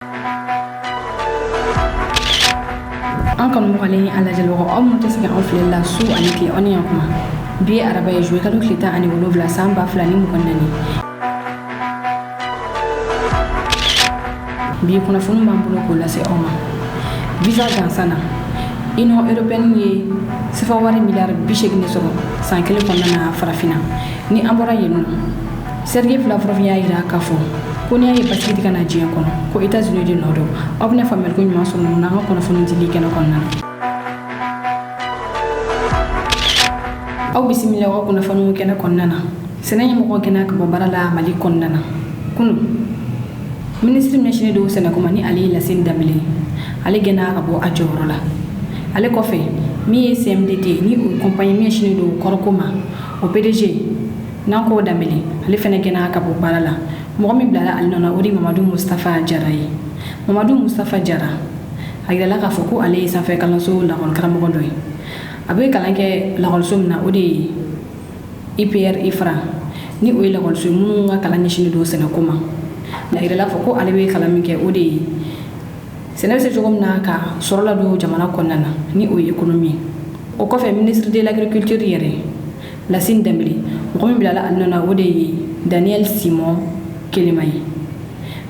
an kan mɔgɔ le ala jalo aw mun tɛ se ka an filɛ la su ani tile ani yan kuma bi araba ye jouer kalo tile 17 san 2024 bi kunnafoni b'an bolo k'o lase aw ma visa gansana Union européenne ye sifa wari miliyari 80 sɔrɔ san kelen kɔnɔna na farafina ni an bɔra yen nɔ Sergei Lavrov y'a yira k'a fɔ ko n'i y'a ye basigi tɛ ka na diɲɛ kɔnɔ ko États-Unis de nɔ don aw bɛna faamuyali ko ɲuman sɔrɔ ninnu na an ka kunnafoni dili kɛnɛ kɔnɔna na aw bisimila aw ka kunnafoniw kɛnɛ kɔnɔna na sɛnɛ ɲɛmɔgɔ gɛnna ka bɔ baara la Mali kɔnɔna na kunun ministre ɲɛsinnen don sɛnɛko ma ni ale ye Lasine Dembele ale gɛnna ka bɔ a jɔyɔrɔ la ale kɔfɛ min ye CMDT ni o compagnie min ɲɛsinnen don kɔrɔko ma o PDG n'an ko Dembele ale fɛnɛ gɛnna ka bɔ baara la mɔgɔ min bilala ale nɔ na o de Mamadou Moustapha Diarra ye Mamadou Moustapha Diarra a yirala k'a fɔ ko ale ye sanfɛ kalanso lakɔli karamɔgɔ dɔ ye a bɛ kalan kɛ lakɔliso min na o de ye IPR IFRA ni o ye lakɔliso minnu ka kalan ɲɛsinnen don sɛnɛko ma a yirala fɔ ko ale bɛ kalan min kɛ o de ye sɛnɛ bɛ se cogo min na ka sɔrɔ la don jamana kɔnɔna na ni o ye économie o kɔfɛ ministre de l'agriculture yɛrɛ Lasine Dembele mɔgɔ min bilala ale nɔ na o de ye Daniel Simon Kelema ye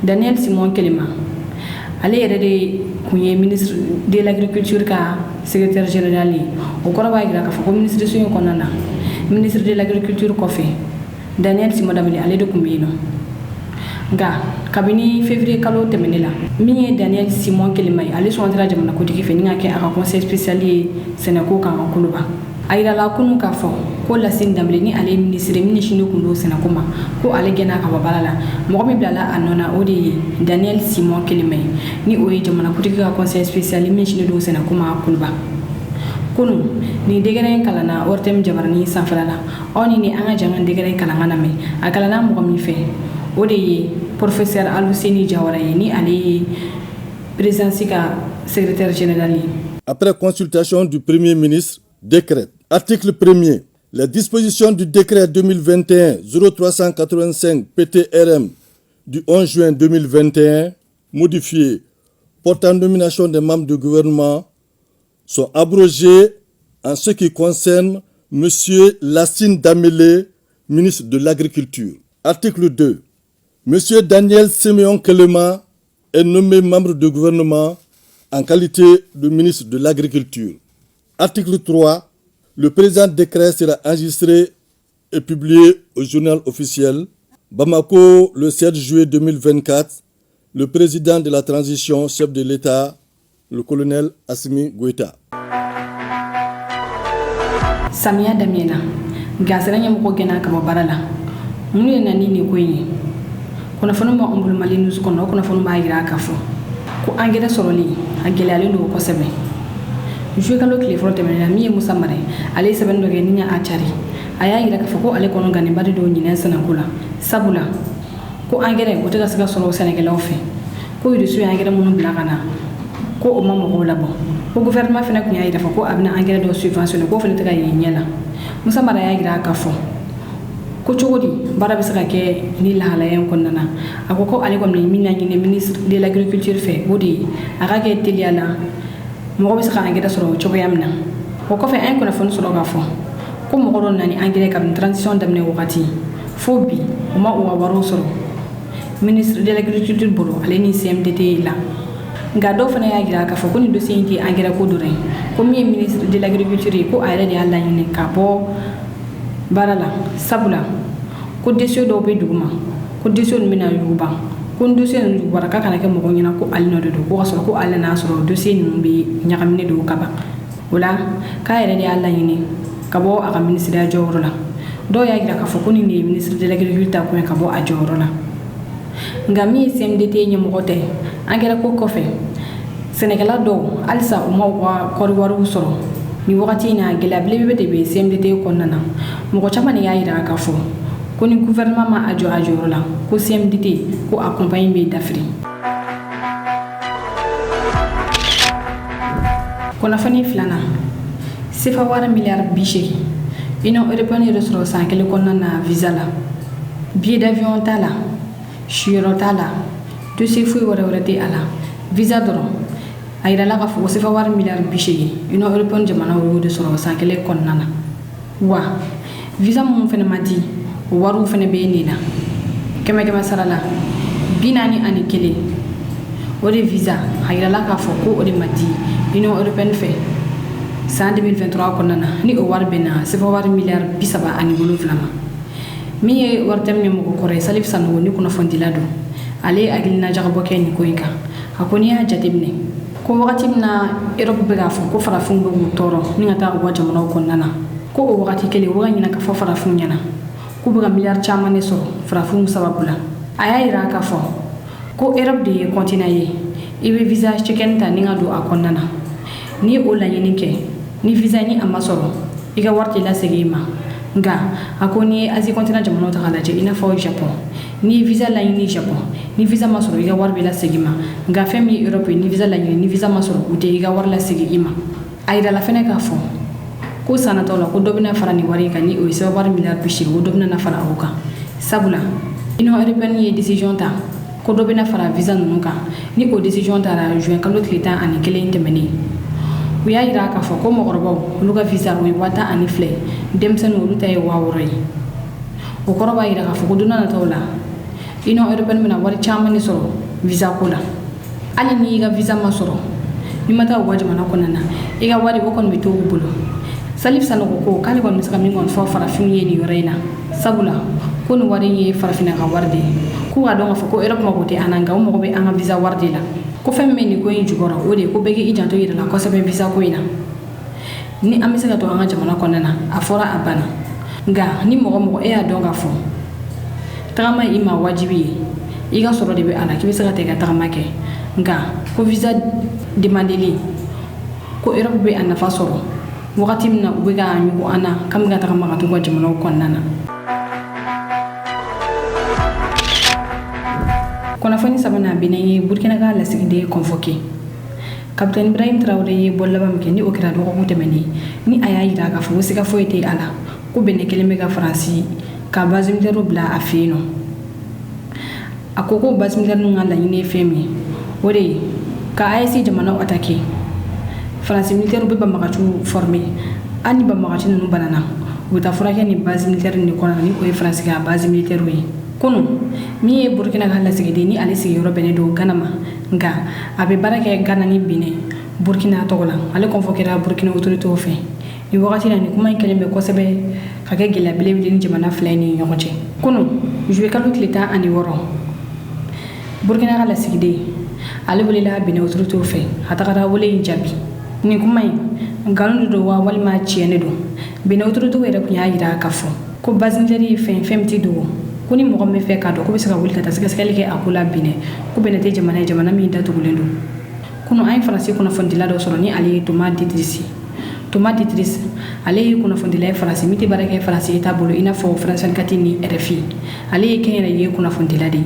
Daniel Simon Kelema ale yɛrɛ de kun ye ministre de l'agriculture ka secrétaire général ye o kɔrɔ b'a jira k'a fɔ ko ministre so in kɔnɔna na ministre de l'agriculture kɔfɛ Daniel Simon Dembele ale de kun bɛ yen nɔ nka kabini février kalo tɛmɛnen la min ye Daniel Simon Kelema ye ale sɔntira jamana kotigi fɛ ni ka kɛ a ka conseil spécial ye sɛnɛko kan ka koloba a yirala kunun k'a fɔ ko Lasine Dembele ni ale ye ministre min ɲɛsinnen kun don sɛnɛko ma ko ale gɛnna ka bɔ baara la mɔgɔ min bilala a nɔ na o de ye Daniel Simon Kelema ye ni o ye jamana kotigi ka conseil spécial min ɲɛsinnen don sɛnɛko ma koloba kunun ni degɛrɛ in kalanna ORTM Jabarani sanfɛla la aw ni an ka jama degɛrɛ in kalan ka lamɛn a kalanna mɔgɔ min fɛ o de ye professeur Aluseni Jawara ye ni ale ye présidence ka secrétaire général ye. Après consultation du Premier ministre, décrète. Article 1er. Les dispositions du décret 2021-0385 PTRM du 11 juin 2021 modifié portant nomination des membres du gouvernement sont abrogées en ce qui concerne M. Lasine Dembele, ministre de l'Agriculture. Article 2. M. Daniel Siméon Kelema est nommé membre du gouvernement en qualité de ministre de l'Agriculture. Article 3. Le présent décret sera enregistré et publié au journal officiel. Bamako, le 7 juillet 2024, le président de la transition, chef de l'État, le colonel Assimi Goïta. Samia Damiena, gasera ɲɛmɔgɔ gɛnna ka bɔ baara la mun ye na ni nin ko in ye kunnafoni b'an bolo Mali news kɔnɔ o kunnafoni b'a jira k'a fɔ ko engrais sɔrɔli a gɛlɛyalen don kosɛbɛ juillet kalo tile fɔlɔ tɛmɛnen na min ye Musa Mara ale ye sɛbɛnni dɔ kɛ ni a cari a y'a yira k'a fɔ ko ale kɔnɔ ganniba de don ɲinɛn sɛnɛko la sabula ko engrais o tɛ ka se ka sɔrɔ sɛnɛkɛlaw fɛ ko UDISO ye engrais minnu bila ka na ko o ma mɔgɔw labɔ ko gouvernement fana tun y'a yira fɔ ko a bɛna engrais dɔ subventionné k'o fana tɛ ka ye ɲɛ la Musa Mara y'a yira k'a fɔ ko cogo di baara bɛ se ka kɛ ni lahalaya in kɔnɔna na a ko ko ale kɔni min na ɲini ministre de l'agriculture fɛ o de ye a ka kɛ teliya la mɔgɔ bɛ se ka engrais sɔrɔ cogoya min na o kɔfɛ an ye kunnafoni sɔrɔ k'a fɔ ko mɔgɔ dɔ nana ni engrais kabini transition daminɛ wagati fo bi o ma u ka wariw sɔrɔ ministre de l'agriculture bolo ale ni CMDT la nka dɔw fana y'a jira k'a fɔ ko nin dossier in tɛ engrais ko dɔrɔn ye ko min ye ministre de l'agriculture ye ko a yɛrɛ de y'a laɲini ka bɔ baara la sabula ko dossier dɔw bɛ dugu ma ko dossier ninnu bɛna yuguba ko ni dossier ninnu yugubara k'a kana kɛ mɔgɔ ɲɛna ko ale nɔ de don ko ka sɔrɔ ko ale n'a sɔrɔ dossier ninnu bɛ ɲagaminen don ka ban o la k'a yɛrɛ de y'a laɲini ka bɔ a ka ministeriya jɔyɔrɔ la dɔw y'a jira k'a fɔ ko nin de ye ministre de l'agriculture ta kun ye ka bɔ a jɔyɔrɔ la nka min ye CMDT ɲɛmɔgɔ tɛ engrais ko kɔfɛ sɛnɛkɛla dɔw halisa u ma u ka kɔɔri wariw sɔrɔ ni wagati in na gɛlɛya belebele de bɛ CMDT kɔnɔna na mɔgɔ caman de y'a jira k'a fɔ ko ni gouvernement ma a jɔ a jɔyɔrɔ la ko CMDT ko a compagnie bɛ dafiri. Kunnafoni filanan sefa wari miliyari 80 Union européenne de sɔrɔ san kelen kɔnɔna na visa la billet d'avion t'a la siyɔrɔ t'a la dossier foyi wɛrɛ tɛ a la visa dɔrɔn a yirala k'a fɔ ko sefa wari miliyari 80 union européenne jamanaw y'o de sɔrɔ san kelen kɔnɔna na wa visa minnu fɛnɛ ma di o wariw fɛnɛ bɛ nin na kɛmɛ sara la 41 o de visa a yirala k'a fɔ ko o de ma di union européenne fɛ san 2023 kɔnɔna na ni o wari bɛ na sefa wari miliyari 37 ma min ye wari tɛmɛ ɲɛmɔgɔ kɔrɔ ye Salif Sanogo ni kunnafonidila don ale ye hakilina jagabɔ kɛ nin ko in kan a ko n'i y'a jateminɛ ko wagati min na Europe bɛ k'a fɔ ko farafinw bɛ k'u tɔɔrɔ ni ka taa u ka jamanaw kɔnɔna na ko o wagati kelen u ka ɲina ka fɔ farafinw ɲɛna k'u bɛ ka miliyari caman de sɔrɔ farafinw sababu la a y'a yira k'a fɔ ko Europe de ye continent ye i bɛ visa cɛkɛni ta ni ka don a kɔnɔna na ni o laɲini kɛ ni visa ni a ma sɔrɔ i ka wari tɛ lasegin i ma nka a ko n'i ye Asie continent jamanaw ta k'a lajɛ i n'a fɔ Japon ni ye visa laɲini Japon ni visa ma sɔrɔ i ka wari bɛ lasegin i ma nka fɛn min ye Europe ye ni visa laɲini ni visa ma sɔrɔ u tɛ i ka wari lasegin i ma a yirala fɛnɛ k'a fɔ ko san nataw la ko dɔ bɛna fara nin wari in kan ni o ye sefa wari miliyari 80 ko dɔ bɛna fara o kan sabula union européenne ye décision ta ko dɔ bɛna fara visa ninnu kan ni o décision taara juin kalo tile 11 tɛmɛnen u y'a yira k'a fɔ ko mɔgɔkɔrɔbaw olu ka visa o ye 12 denmisɛnninw olu ta ye 6000 ye o kɔrɔ b'a yira k'a fɔ ko don n'a nataw la union européenne bɛna wari caman de sɔrɔ visa ko la hali ni i ka visa ma sɔrɔ ni ma taa u ka jamana kɔnɔna na i ka wari o kɔni bɛ to u bolo Salif Sanogo ko k'ale kɔni bɛ se ka min kɔni fɔ farafinw ye nin yɔrɔ in na sabula ko nin wari in ye farafinna ka wari de ye k'u k'a dɔn k'a fɔ ko Europe mago tɛ an na nka u mago bɛ an ka visa wari de la ko fɛn min bɛ nin ko in jukɔrɔ o de ye ko bɛɛ k'i janto i yɛrɛ la kosɛbɛ visa ko in na ni an bɛ se ka to an ka jamana kɔnɔna na a fɔra a banna nka ni mɔgɔ e y'a dɔn k'a fɔ tagama i ma wajibi ye i ka sɔrɔ de bɛ a la k'i bɛ se ka taa i ka tagama kɛ nka ko visa demandeli ko Europe bɛ a nafa sɔrɔ wagati min na u bɛ ka ɲugu an na k'an bɛ ka tagama ka t'u ka jamanaw kɔnɔna na kunnafoni sabanan Benin ye Burkina ka lasigiden convoqué Capitaine Ibrahim Traoré ye bɔ laban min kɛ ni o kɛra dɔgɔkun tɛmɛnen ni a y'a yira k'a fɔ ko siga foyi tɛ a la ko Benin kelen bɛ ka Faransi ka base militaire bila a fɛ yen nɔ a ko base militaire ninnu ka laɲini ye fɛn min ye o de ye ka AES jamanaw attaquer Faransi militaire bɛ banbagaciw former hali ni banbagaci ninnu banana u bɛ taa furakɛ ni base militaire ni kɔnɔ ni o ye Faransi ka base militaire ye kunu min ye Burkina ka lasigiden ni ale sigiyɔrɔ bɛnnen don Ghana ma nka a bɛ baara kɛ Ghana ni Benin Burkina tɔgɔ la ale convoquera Burkina autoritew fɛ nin wagati la nin kuma in kɛlen bɛ kosɛbɛ ka kɛ gɛlɛya belebele ni jamana fila ni ɲɔgɔn cɛ kunu juillet kalo tile 16 Burkina ka lasigiden ale welela Benin autoritew fɛ a tagara wele in jaabi nin kuma in nkalon de don wa walima tiɲɛ de don Benin autoritew yɛrɛ tun y'a yira k'a fɔ ko base militaire ye fɛn min tɛ dogo ko ni mɔgɔ min fɛ k'a dɔn ko bɛ se ka wuli ka taa sɛgɛsɛgɛli kɛ a ko la Benin ko Benin tɛ jamana ye jamana min datugulen don kunu an ye Faransi kunnafonidila dɔ sɔrɔ ni ale ye Thomas Diedrich ale ye kunnafonidila ye Faransi min tɛ baara kɛ Faransi État bolo i n'a fɔ France 24 ni RFI ale ye kɛnyɛrɛye kunnafonidila de ye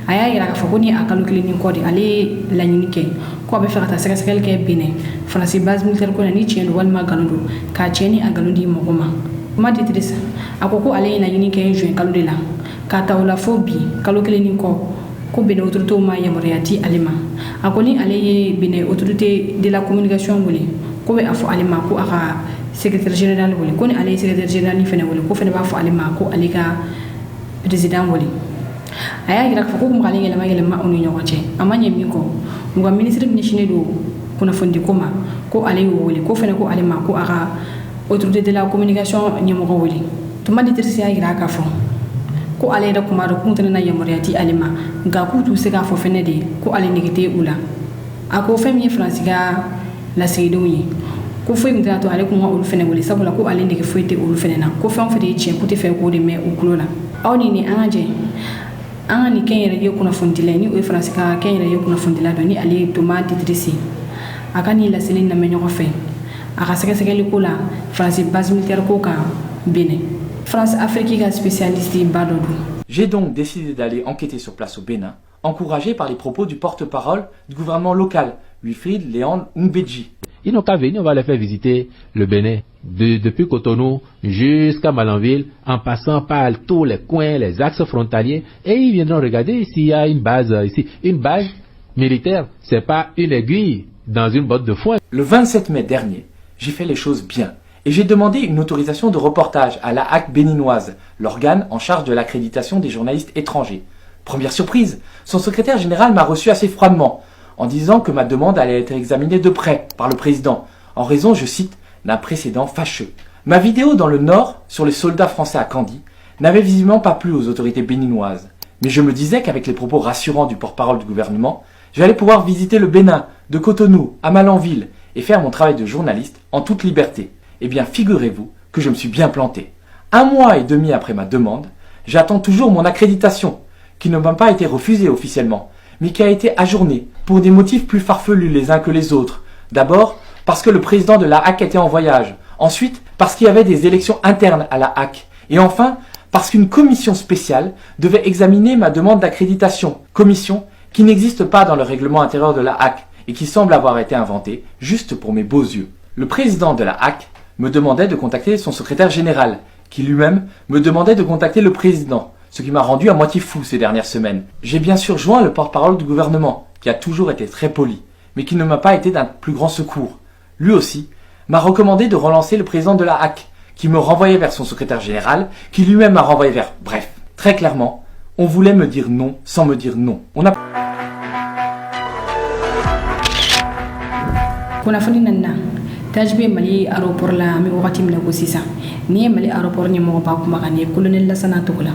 a y'a yira k'a fɔ ko ni a kalo kelen ni kɔ de ale ye laɲini kɛ ko a bɛ fɛ ka taa sɛgɛsɛgɛli kɛ Benin Faransi base militaire ko la ni tiɲɛ don walima nkalon don k'a tiɲɛ ni a nkalon di mɔgɔ ma Thomas Diedrich a ko ale ye laɲini kɛ juin kalo de la k'a ta o la fo bi kalo kelen ni kɔ ko Benin autoritew ma yamaruya di ale ma a ko ni ale ye Benin autorité de la communication wele ko bɛ a fɔ ale ma ko a ka secrétaire général wele ko ni ale ye secrétaire général fɛnɛ wele ko fɛnɛ b'a fɔ ale ma ko ale ka président wele a y'a yira k'a fɔ ko kun b'ale yɛlɛma u ni ɲɔgɔn cɛ a ma ɲɛ min kɔ u ka ministre min ɲɛsinnen don kunnafonidi ko ma ko ale y'o wele ko fɛnɛ ko ale ma ko a ka autorité de la communication ɲɛmɔgɔ wele Thomas Diedrich y'a yira k'a fɔ ko ale yɛrɛ kun b'a dɔn k'u tɛna yamaruya di ale ma nka k'u t'u se k'a fɔ fɛnɛ de ko ale nege tɛ u la a ko fɛn min ye Faransi ka lasigidenw ye ko foyi tun tɛna to ale kun ka olu fɛnɛ wele sabula ko ale nege foyi tɛ olu fɛnɛ na ko fɛn o fɛn de ye tiɲɛ k'u tɛ fɛ k'o de mɛn u tulo la aw ni nin an ka jɛ an ka nin kɛnyɛrɛye kunnafonidila ye ni o ye Faransi ka kɛnyɛrɛye kunnafonidila dɔ ni ale ye Thomas Diedrich a ka nin laseli lamɛn ɲɔgɔn fɛ a ka sɛgɛsɛgɛli ko la Faransi base militaire ko kan Benin France Afrique ka spécialiste ba dɔ don. J'ai donc décidé d'aller enquêter sur place au Bénin, encouragé par les propos du porte-parole du gouvernement local, Wilfried Léon Ngbeji. Ils n'ont qu'à venir, on va les faire visiter le Bénin. depuis Cotonou jusqu'à Malanville, en passant par tous les coins, les axes frontaliers, et ils viendront regarder s'il y a une base ici. Une base militaire, c'est pas une aiguille dans une botte de foin. Le 27 mai dernier, j'ai fait les choses bien et j'ai demandé une autorisation de reportage à la HAC béninoise, l'organe en charge de l'accréditation des journalistes étrangers. Première surprise, son secrétaire général m'a reçu assez froidement, en disant que ma demande allait être examinée de près par le président, en raison, je cite, d'un précédent fâcheux. Ma vidéo dans le Nord, sur les soldats français à Kandy, n'avait visiblement pas plu aux autorités béninoises. Mais je me disais qu'avec les propos rassurants du porte-parole du gouvernement, j'allais pouvoir visiter le Bénin, de Cotonou à Malanville, et faire mon travail de journaliste en toute liberté. Eh bien, figurez-vous que je me suis bien planté. 1 mois et demi après ma demande, j'attends toujours mon accréditation, qui ne m'a pas été refusée officiellement, mais qui a été ajournée pour des motifs plus farfelus les uns que les autres. D'abord, parce que le président de la HAC était en voyage. Ensuite, parce qu'il y avait des élections internes à la HAC. Et enfin, parce qu'une commission spéciale devait examiner ma demande d'accréditation. Commission qui n'existe pas dans le règlement intérieur de la HAC et qui semble avoir été inventée juste pour mes beaux yeux. Le président de la HAC me demandait de contacter son secrétaire général, qui lui-même me demandait de contacter le président, ce qui m'a rendu à moitié fou ces dernières semaines. J'ai bien sûr joint le porte-parole du gouvernement, qui a toujours été très poli, mais qui ne m'a pas été d'un plus grand secours. Lui aussi m'a recommandé de relancer le président de la HAC, qui me renvoyait vers son secrétaire général, qui lui-même m'a renvoyé vers... Bref, très clairement, on voulait me dire non sans me dire non. kunnafoni nanna tajbe mali aéroport la mi wakati mina ko sisa ni mali aéroport ni mo ba kuma kan ye colonel la sana to kula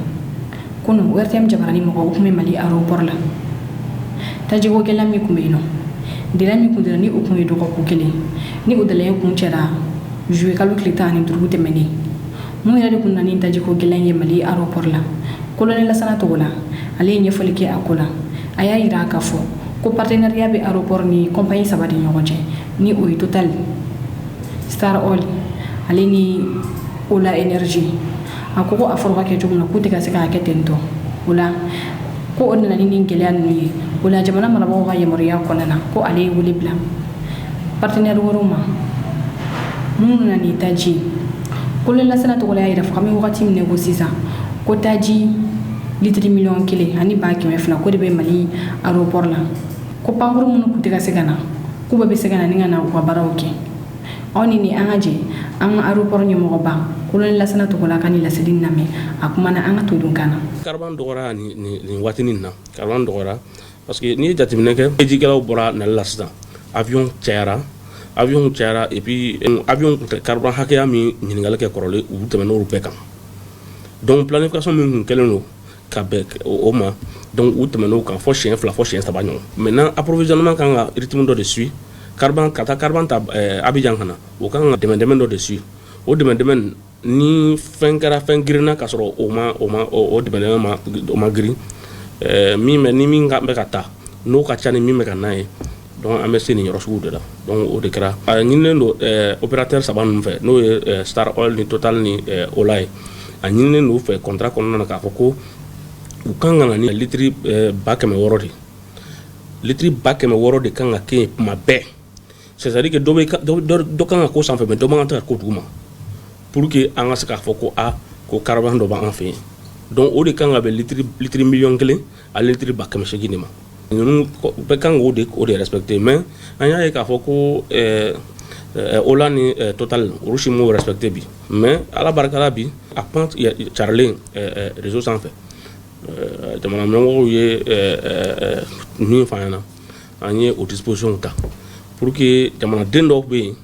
kunu wertem jabarani mo ko kuma mali aéroport la taji ko kala mi kuma ino dila mi kundira ni o kuma do ko kele ni o dala ko cera jouer kalu klita ni turbu temeni mo yade kunna ni taji ko kala ye mali aéroport la colonel la sana to kula ale nye folike akola aya ira ka fo ko partenariat be aéroport ni compagnie sabadi ñogonje ni oy total star oil ale ni ola energy akoko aforwa ke jogna ko tega seka ke tento ola ko onna ni ngelian ni ola jamana mara bo ga yemoriya ko nana ko ale wuli bla partenaire woroma mun na ni taji ko le la sana to wala ira fa mi wakati mi negosisa ko taji litri million kile ani ba ke mefna ko de be mali aéroport la ko panguru mun ko tega segana ko be segana ni ngana ko baraoke oni ni angaje an aéroport ni mo ba ko la sana to la kan la sedin name akuma na anga to dun kana karban dogora ni watinin na karban dogora parce que ni jatimine ke ejigala bora na lasta avion tiara et puis avion karban hakya mi nyingala ke korole u temeno rupe kan donc planification min keleno kabek oma donc ou temeno kan fo chien saba nyon maintenant approvisionnement kan rythme do dessus carbone ta Abidjan kana o kan demain do dessus o demain ni fenkara fengirna kasoro o demain ma gri mi me ni minga be kata no ka chani mi me kanae donc amese ni rosu de la donc o de kra nyine no opérateur saban fe no Star Oil ni Total ni Olay anyine no fe contrat kono na ka foko u kanga ni litri bakame worodi litri bakame worodi kanga ke mabe c'est-à-dire que do kanga ko sanfɛ mais do man ta ko duguma pour que anga saka foko a ko carbone do ba en fait donc o de kanga be litri million kelen a litri bakame shegini ma nous be kanga o de respecter mais anya e ka foko Ola ni Total rushi mo respecter bi mais ala barakala bi a pant Charlie réseau sans fait jamana memo ye ni fana anye au disposition ta pour que jamana dendo be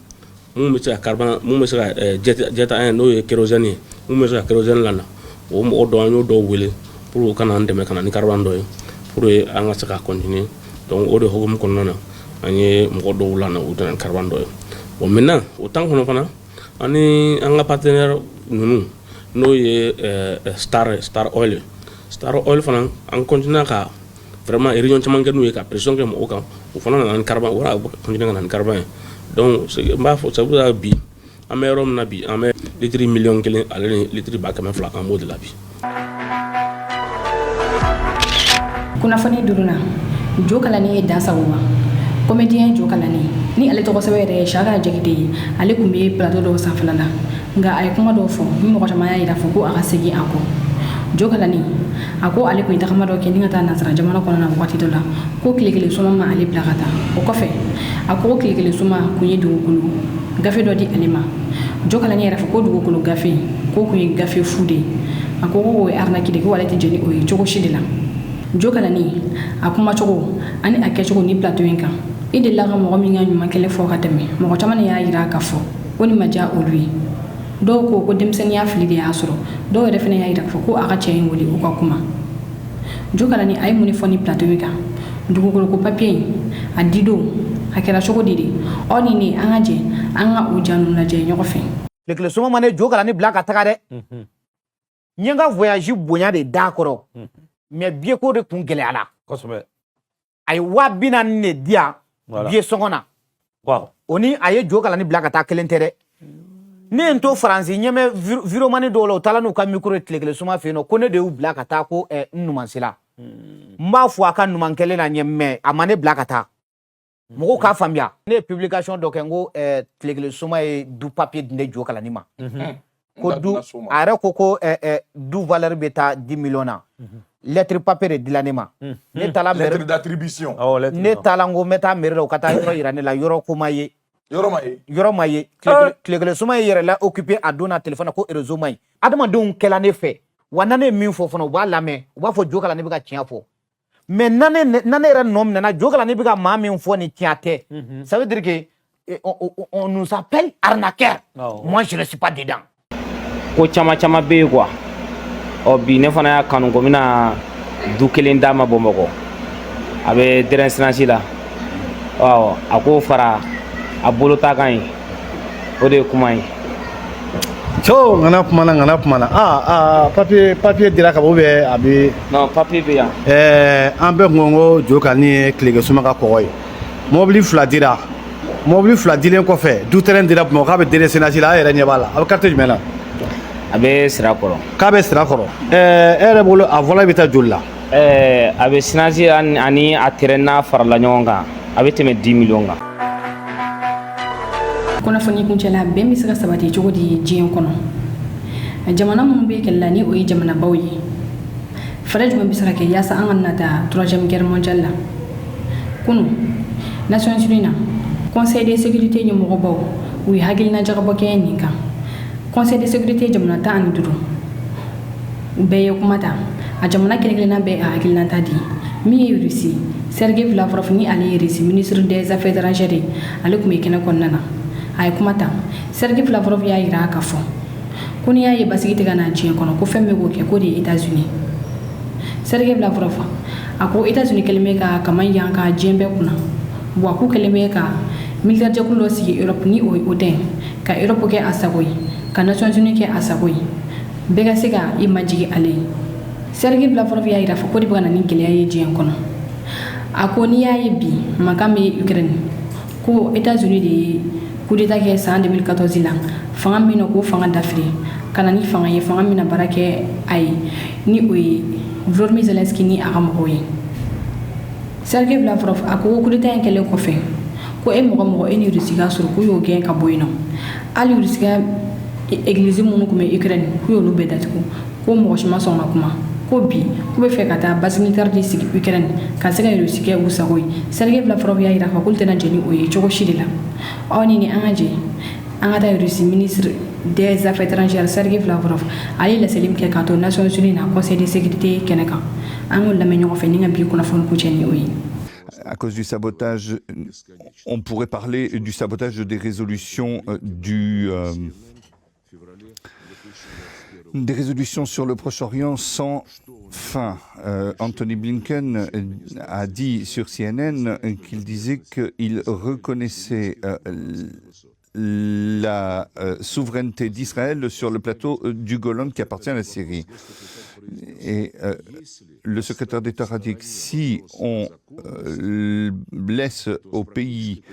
mu me sa carbone mu me sa jeta en no kérosène mu me sa kérosène lana o mo do anyo do wele pour kana ndeme kana ni carbone do pour anga saka continuer donc o de hogum konona anye mo do lana o tan carbone do bon maintenant autant qu'on fana ani anga partenaire nunu no ye Star Oil fana en continue ka vraiment réunion caman kɛ n'u ye ka pression kɛ mɔgɔw kan o fana nana ni carbone wala continue ka na ni carbone donc n b'a fɔ sabu bi an bɛ yɔrɔ min na bi an bɛ litiri million kelen ale ni litiri ba kɛmɛ fila an b'o de la bi. kunnafoni duruna jo kalani ye dansago ma comédien Jokalani ni ale tɔgɔ sɛbɛn yɛrɛ ye Saka Jakite ye ale kun bɛ plateau dɔw sanfɛla la nka a ye kuma dɔw fɔ ni mɔgɔ caman y'a yira fɔ ko a ka segin a kɔ Jokalani a ko ale kun ye tagama dɔ kɛ ni ka taa nasara jamana kɔnɔ wagati dɔ la ko tile kelen suma ma ale bila ka taa o kɔfɛ a ko tile kelen suma kun ye dugukolo gafe dɔ di ale ma Jokalani yɛrɛ fɔ ko dugukolo gafe ko kun ye gafe fu de ye a ko o ye arnaque de ko ale tɛ jɛni o ye cogo si de la Jokalani a kuma cogo ani a kɛcogo ni plateau in kan i delila ka mɔgɔ min ka ɲuman kɛlɛ fɔ ka tɛmɛ mɔgɔ caman y'a yira ka fɔ ko ni ma diya olu ye dɔw ko denmisɛnniya fili de y'a sɔrɔ dɔw yɛrɛ fana y'a yira fɔ ko a ka cɛ in wele u ka kuma Jokalani a ye mun fɔ ni plateau in kan dugukolo ko papier in a didon a kɛra cogo di de aw ni ne an ka jɛ an ka o ja ninnu lajɛ ɲɔgɔn fɛ tile suma ma ne Jokalani bila ka taga dɛ n ye n ka voyage bonya de d'a kɔrɔ mais billet ko de kun gɛlɛyara kosɛbɛ a ye 40,000 de di yan billet sɔngɔ na o ni a ye Jokalani bila ka taa kelen tɛ dɛ ne ye n to faransi ɲɛmɛ viromani dɔw la u taala n'u ka micro ye tile kelen suma fɛ yen nɔ ko ne de y'u bila ka taa ko n numansila n b'a fɔ a ka numan kelen na ɲɛ mais a ma ne bila ka taa mɔgɔw k'a faamuya ne ye publication dɔ kɛ n ko tile kelen suma ye du papier di ne Jokalani ma ko du a yɛrɛ ko du valeur bɛ taa 10 millions na lettre papier de dila ne ma ne taala lettre d'attribution ne taala n ko n bɛ taa mairie la u ka taa yɔrɔ yira ne la yɔrɔ ko ma ye yɔrɔ ma ye tile kelen suma ye yɛrɛ la occupé a donna téléphone ko réseau ma ɲi adamadenw kɛla ne fɛ wa na ne ye min fɔ fana u b'a lamɛn u b'a fɔ Jokalani bɛ ka tiɲɛ fɔ mais na ne yɛrɛ nɔ minɛna Jokalani bɛ ka maa min fɔ ni tiɲɛ tɛ ça veut dire que on nous appelle arnaqueur moi je ne suis pas dedans ko caman caman bɛ yen quoi bi ne fana y'a kanu ko n bɛna du kelen d'a ma Bamakɔ a bɛ dɛrɛnsinasi la a k'o fara a bolo ta kan ye o de ye kuma ye cɛw ŋana kuma na papier dira ka bɔ ou bien a bɛ non papier bɛ yan an bɛɛ kun ko Jokalani ye tileke suma ka kɔgɔ ye mobili fila dira mobili fila dilen kɔfɛ du terrain dira Bamakɔ k'a bɛ dɛrɛnsinasi la a yɛrɛ ɲɛ b'a la a bɛ carte jumɛn na a bɛ sira kɔrɔ k'a bɛ sira kɔrɔ e yɛrɛ bolo a volant bɛ taa joli la a bɛ sinasi ani a terrain n'a farala ɲɔgɔn kan a bɛ tɛmɛ 10 millions kan kunnafoni kuncɛla bɛn bɛ se ka sabati cogo di diɲɛ kɔnɔ jamana minnu bɛ kɛlɛ la ni o ye jamanabaw ye fɛɛrɛ jumɛn bɛ se ka kɛ yaasa an ka nata 3e guerre mondiale la kunun Nations Unies na Conseil de sécurité ɲɛmɔgɔbaw u ye hakilina jagabɔ kɛ nin kan Conseil de sécurité jamana 15 u bɛɛ ye kuma ta a jamana kelen-kelenna bɛɛ a hakilina ta di min ye Russie Sergei Lavrov ni ale ye Russie ministre des affaires étrangères ale kun bɛ kɛnɛ kɔnɔna na a ye kuma ta Sergei Lavrov y'a yira ka fɔ ko n'i y'a ye basigi tɛ ka na diɲɛ kɔnɔ ko fɛn bɛ k'o kɛ ko de ye États-Unis Sergei Lavrov a ko États-Unis kɛlen bɛ ka kaman yan ka diɲɛ bɛɛ kunna wa k'u kɛlen bɛ ka militaire jɛkulu dɔ sigi Europe ni o tɛ ka Europe kɛ a sago ye ka Nations Unies kɛ a sago ye bɛɛ ka se ka i majigi ale ye Sergei Lavrov y'a yira fɔ ko de bɛ ka na ni gɛlɛya ye diɲɛ kɔnɔ a ko n'i y'a ye bi mankan bɛ Ukraine ko États-Unis de ye coup d'état kɛ san 2014 la fanga min na k'o fanga dafiri ka na ni fanga ye fanga min na baara kɛ a ye ni o ye Volodymyr Zelensky ni a ka mɔgɔw ye Sergei Lavrov a ko coup d'état in kɛlen kɔfɛ ko mɔgɔ e ni Russie ka sɔrɔ k'u y'o gɛn ka bɔ yen nɔ hali Russie ka église minnu tun bɛ Ukraine k'u y'olu bɛɛ datugu ko mɔgɔ si ma sɔn ka kuma ko bi k'u bɛ fɛ ka taa base militaire de sigi Ukraine ka se ka Russie kɛ u sago ye Sergei Lavrov y'a yira k'olu tɛna jɛn ni o ye cogo si de la aw ni an ka jɛ an ka taa Russie ministre des affaires étrangères Sergei Lavrov ale ye laseli min kɛ k'a to Nations Unies na Conseil de sécurité kɛnɛ kan an k'o lamɛn ɲɔgɔn fɛ ni ka bi kunnafoni kuncɛ ni o ye. À cause du sabotage, on pourrait parler du sabotage des résolutions des résolutions sur le Proche-Orient sans fin. Anthony Blinken a dit sur CNN qu'il disait qu'il reconnaissait la souveraineté d'Israël sur le plateau du Golan qui appartient à la Syrie. Et le secrétaire d'État a dit que si on laisse au pays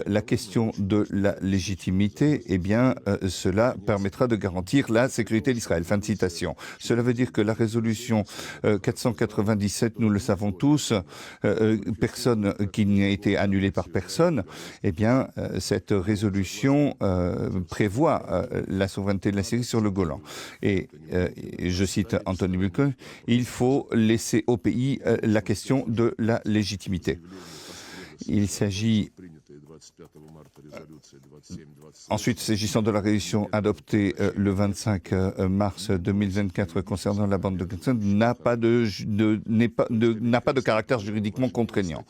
la question de la légitimité, eh bien, cela permettra de garantir la sécurité d'Israël. Fin de citation. Cela veut dire que la résolution 497, nous le savons tous, personne qui n'a été annulée par personne, eh bien, cette résolution prévoit la souveraineté de la Syrie sur le Golan. Et je cite Anthony Blinken, il faut laisser au pays la question de la légitimité. Il s'agit ensuite, s'agissant de la résolution adoptée le 25 mars 2024 concernant la bande de Gaza, n'a pas de caractère juridiquement contraignant.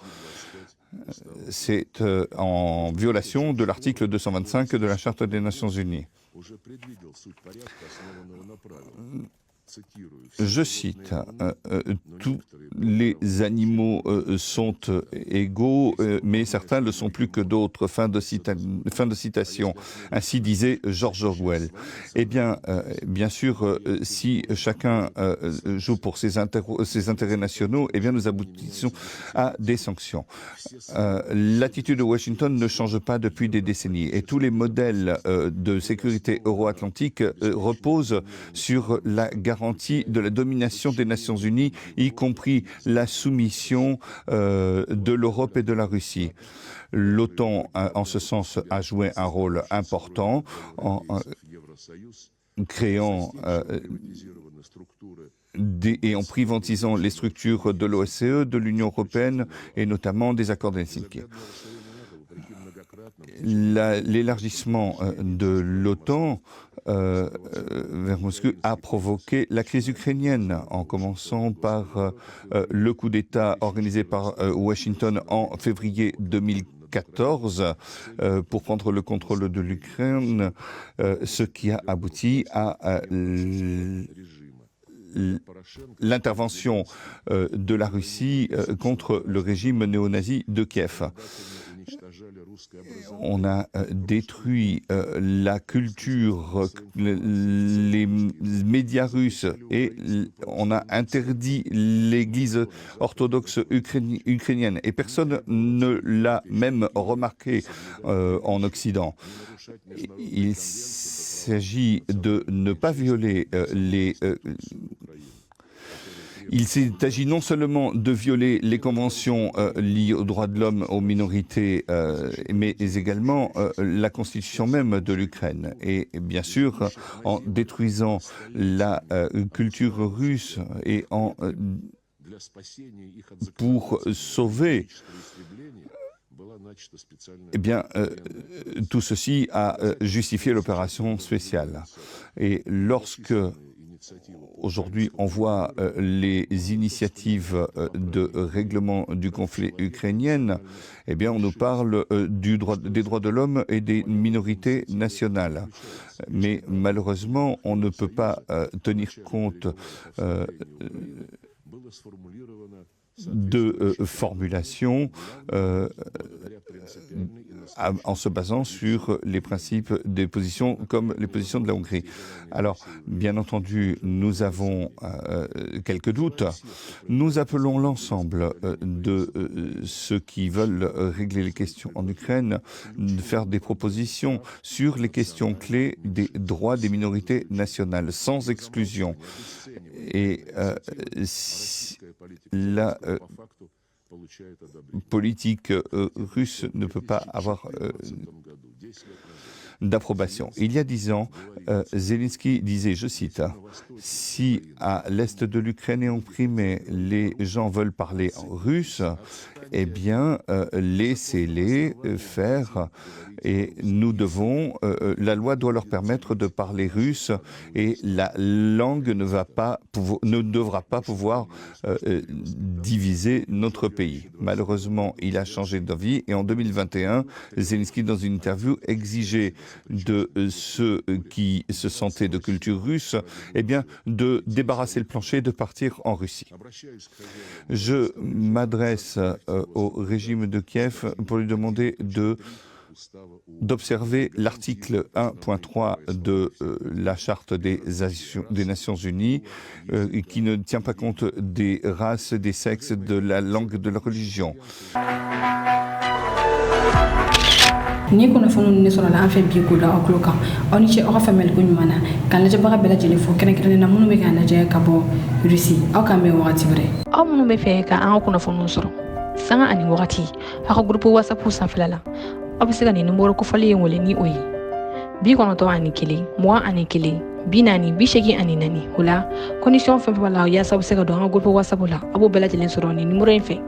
C'est en violation de l'article 225 de la Charte des Nations Unies. Je cite, tous les animaux sont égaux, mais certains le sont plus que d'autres. Fin de citation. Ainsi disait George Orwell. Eh bien, bien sûr, si chacun joue pour ses intérêts nationaux, eh bien, nous aboutissons à des sanctions. L'attitude de Washington ne change pas depuis des décennies, et tous les modèles de sécurité euro-atlantique reposent sur la garantie de la domination des Nations Unies, y compris la soumission de l'Europe et de la Russie. L'OTAN, en ce sens, a joué un rôle important en créant et en privatisant les structures de l'OSCE, de l'Union européenne et notamment des accords d'Helsinki. L'élargissement de l'OTAN vers Moscou a provoqué la crise ukrainienne, en commençant par le coup d'État organisé par Washington en février 2014 pour prendre le contrôle de l'Ukraine, ce qui a abouti à l'intervention de la Russie contre le régime néo-nazi de Kiev. On a détruit la culture, les médias russes et on a interdit l'église orthodoxe ukrainienne et personne ne l'a même remarqué en Occident. Il s'agit de ne pas violer il s'agit non seulement de violer les conventions liées aux droits de l'homme, aux minorités, mais également la constitution même de l'Ukraine. Et bien sûr, en détruisant la culture russe et pour sauver, eh bien, tout ceci a justifié l'opération spéciale. Et lorsque aujourd'hui, on voit les initiatives de règlement du conflit ukrainien. Eh bien, on nous parle des droits de l'homme et des minorités nationales. Mais malheureusement, on ne peut pas tenir compte de formulation en se basant sur les principes des positions comme les positions de la Hongrie. Alors, bien entendu, nous avons quelques doutes. Nous appelons l'ensemble de ceux qui veulent régler les questions en Ukraine de faire des propositions sur les questions clés des droits des minorités nationales, sans exclusion. Et la politique russe ne peut pas avoir d'approbation. Il y a 10 ans, Zelensky disait, je cite, « Si à l'est de l'Ukraine et en Crimée, les gens veulent parler russe, eh bien, laissez-les faire. Et nous devons, la loi doit leur permettre de parler russe et la langue ne devra pas pouvoir diviser notre pays. » Malheureusement, il a changé d'avis et en 2021, Zelensky, dans une interview, exigeait de ceux qui se sentaient de culture russe, eh bien, de débarrasser le plancher et de partir en Russie. Je m'adresse au régime de Kiev pour lui demander d'observer l'article 1.3 de la Charte des Nations Unies qui ne tient pas compte des races, des sexes, de la langue, de la religion. ni kunnafoni ne sɔrɔ la an fɛ bi ko da aw tulo kan aw ni ce aw ka faamuyali ko ɲuman na k'an lajɛbaga bɛɛ lajɛlen fo kɛrɛnkɛrɛnnen na minnu bɛ k'an lajɛ ka bɔ Rusi aw k'an bɛn wagati wɛrɛ aw minnu bɛ fɛ ka an ka kunnafoniw sɔrɔ sanga ani wagati aw ka groupe WhatsApp sanfɛla la aw bɛ se ka nin numéro kofɔli in wele ni o ye 91 21 40 84 o la condition fɛn fɛn b'a la yaasa aw bɛ se ka don an ka groupe WhatsApp la aw b'o bɛɛ lajɛlen sɔrɔ nin numéro in fɛ